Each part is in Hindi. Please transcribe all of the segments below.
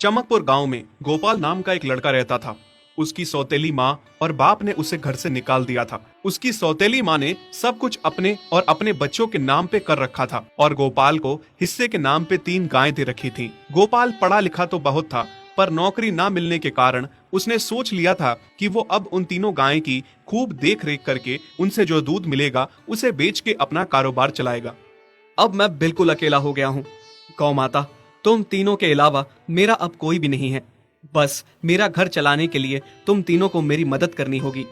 चमकपुर गांव में गोपाल नाम का एक लड़का रहता था। उसकी सौतेली माँ और बाप ने उसे घर से निकाल दिया था। उसकी सौतेली माँ ने सब कुछ अपने और अपने बच्चों के नाम पे कर रखा था और गोपाल को हिस्से के नाम पे 3 गायें दे रखी थीं। गोपाल पढ़ा लिखा तो बहुत था, पर नौकरी ना मिलने के कारण उसने सोच लिया था कि वो अब उन तीनों गायें की खूब देख रेख करके उनसे जो दूध मिलेगा उसे बेच के अपना कारोबार चलाएगा। अब मैं बिल्कुल अकेला हो गया हूँ। गौ माता, तुम तीनों के अलावा मेरा अब कोई भी नहीं है। बस मेरा घर चलाने के लिए तुम तीनों को मेरी मदद करनी होगी।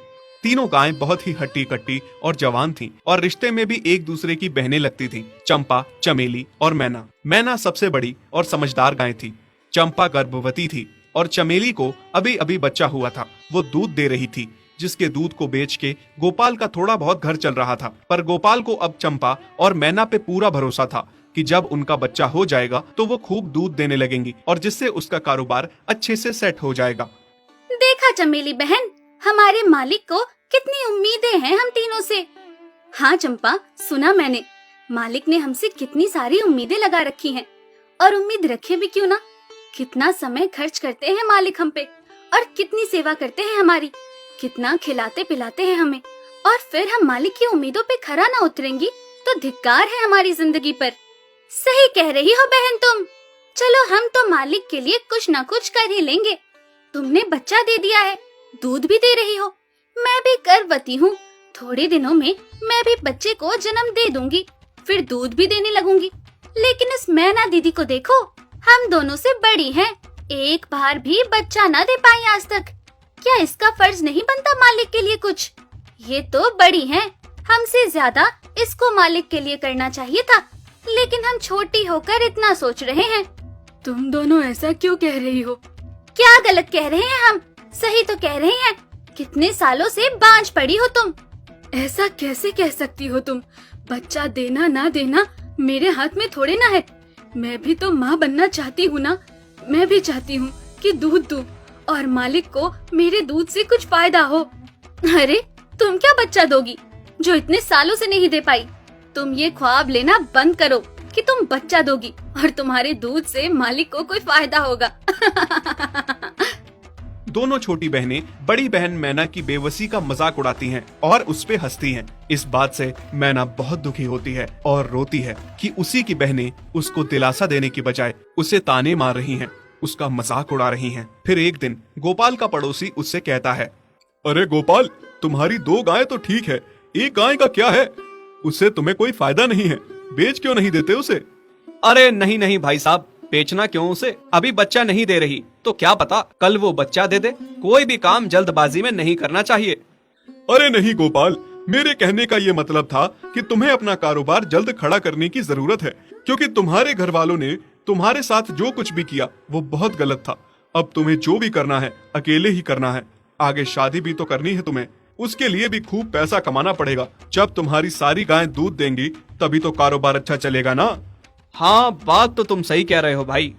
तीनों गायें बहुत ही हट्टी कट्टी और जवान थीं और रिश्ते में भी एक दूसरे की बहनें लगती थीं। चंपा, चमेली और मैना। मैना सबसे बड़ी और समझदार गाय थी। चंपा गर्भवती थी और चमेली को अभी अभी बच्चा हुआ था। वो दूध दे रही थी, जिसके दूध को बेच के गोपाल का थोड़ा बहुत घर चल रहा था। पर गोपाल को अब चंपा और मैना पे पूरा भरोसा था कि जब उनका बच्चा हो जाएगा तो वो खूब दूध देने लगेंगी और जिससे उसका कारोबार अच्छे से सेट हो जाएगा। देखा चमेली बहन, हमारे मालिक को कितनी उम्मीदें हैं हम तीनों से। हाँ चंपा, सुना मैंने, मालिक ने हमसे कितनी सारी उम्मीदें लगा रखी हैं। और उम्मीद रखे भी क्यों ना, कितना समय खर्च करते हैं मालिक हम पे और कितनी सेवा करते हैं हमारी, कितना खिलाते पिलाते हैं हमें। और फिर हम मालिक की उम्मीदों पे खरा ना उतरेंगी तो धिक्कार है हमारी जिंदगी पर। सही कह रही हो बहन तुम। चलो हम तो मालिक के लिए कुछ ना कुछ कर ही लेंगे। तुमने बच्चा दे दिया है, दूध भी दे रही हो, मैं भी गर्भवती हूँ। थोड़े दिनों में मैं भी बच्चे को जन्म दे दूंगी, फिर दूध भी देने लगूंगी। लेकिन इस मैना दीदी को देखो, हम दोनों से बड़ी हैं, एक बार भी बच्चा ना दे पाई आज तक। क्या इसका फर्ज नहीं बनता मालिक के लिए कुछ? ये तो बड़ी हैं, हमसे ज्यादा इसको मालिक के लिए करना चाहिए था, लेकिन हम छोटी होकर इतना सोच रहे हैं। तुम दोनों ऐसा क्यों कह रही हो? क्या गलत कह रहे हैं हम? सही तो कह रहे हैं। कितने सालों से बांझ पड़ी हो तुम। ऐसा कैसे कह सकती हो तुम? बच्चा देना ना देना मेरे हाथ में थोड़े ना है। मैं भी तो माँ बनना चाहती हूँ ना। मैं भी चाहती हूँ कि दूध दूँ और मालिक को मेरे दूध से कुछ फायदा हो। अरे तुम क्या बच्चा दोगी जो इतने सालों से नहीं दे पाई? तुम ये ख्वाब लेना बंद करो कि तुम बच्चा दोगी और तुम्हारे दूध से मालिक को कोई फायदा होगा। दोनों छोटी बहनें बड़ी बहन मैना की बेबसी का मजाक उड़ाती हैं और उस पे हंसती हैं। इस बात से मैना बहुत दुखी होती है और रोती है कि उसी की बहनें उसको दिलासा देने की बजाय उसे ताने मार रही हैं, उसका मजाक उड़ा रही हैं। फिर एक दिन गोपाल का पड़ोसी उससे कहता है, अरे गोपाल, तुम्हारी 2 गायें तो ठीक है, एक गाय का क्या है? उससे तुम्हें कोई फायदा नहीं है, बेच क्यों नहीं देते उसे? अरे नहीं नहीं भाई साहब, बेचना क्यों उसे? अभी बच्चा नहीं दे रही तो क्या पता कल वो बच्चा दे दे। कोई भी काम जल्दबाजी में नहीं करना चाहिए। अरे नहीं गोपाल, मेरे कहने का ये मतलब था कि तुम्हें अपना कारोबार जल्द खड़ा करने की जरूरत है, क्योंकि तुम्हारे घर वालों ने तुम्हारे साथ जो कुछ भी किया वो बहुत गलत था। अब तुम्हें जो भी करना है अकेले ही करना है। आगे शादी भी तो करनी है तुम्हें, उसके लिए भी खूब पैसा कमाना पड़ेगा। जब तुम्हारी सारी गायें दूध देंगी तभी तो कारोबार अच्छा चलेगा ना। हाँ, बात तो तुम सही कह रहे हो भाई।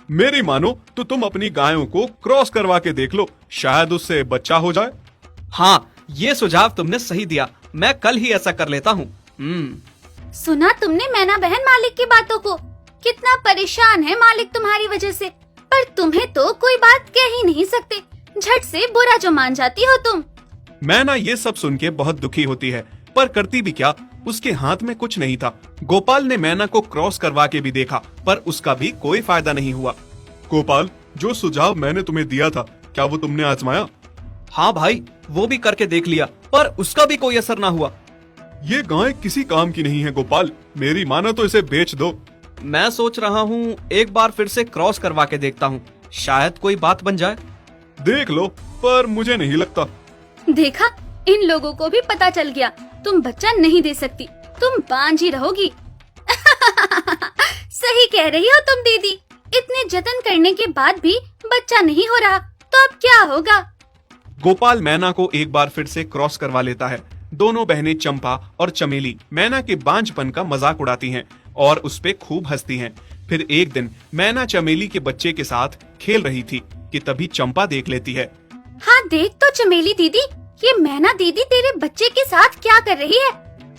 मेरी मानो तो तुम अपनी गायों को क्रॉस करवा के देख लो, शायद उससे बच्चा हो जाए। हाँ, ये सुझाव तुमने सही दिया, मैं कल ही ऐसा कर लेता हूँ। सुना तुमने मैना बहन मालिक की बातों को? कितना परेशान है मालिक तुम्हारी वजह से, पर तुम्हें तो कोई बात कह ही नहीं सकते। झट से बुरा जो मान जाती हो तुम। मैना ये सब सुन के बहुत दुखी होती है, पर करती भी क्या, उसके हाथ में कुछ नहीं था। गोपाल ने मैना को क्रॉस करवा के भी देखा, पर उसका भी कोई फायदा नहीं हुआ। गोपाल, जो सुझाव मैंने तुम्हें दिया था, क्या वो तुमने आजमाया? हाँ भाई, वो भी करके देख लिया, पर उसका भी कोई असर ना हुआ। ये गाय किसी काम की नहीं है गोपाल, मेरी मानो तो इसे बेच दो। मैं सोच रहा हूँ एक बार फिर से क्रॉस करवा के देखता हूँ, शायद कोई बात बन जाए। देख लो, पर मुझे नहीं लगता। देखा, इन लोगों को भी पता चल गया तुम बच्चा नहीं दे सकती, तुम बांझ ही रहोगी। सही कह रही हो तुम दीदी, इतने जतन करने के बाद भी बच्चा नहीं हो रहा तो अब क्या होगा? गोपाल मैना को एक बार फिर से क्रॉस करवा लेता है। दोनों बहनें चंपा और चमेली मैना के बांझपन का मजाक उड़ाती हैं और उस पे खूब हंसती हैं। फिर एक दिन मैना चमेली के बच्चे के साथ खेल रही थी कि तभी चंपा देख लेती है। हाँ देख तो चमेली दीदी, ये मैना दीदी तेरे बच्चे के साथ क्या कर रही है?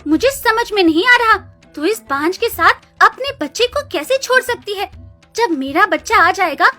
मुझे समझ में नहीं आ रहा, तू इस बांझ के साथ अपने बच्चे को कैसे छोड़ सकती है? जब मेरा बच्चा आ जाएगा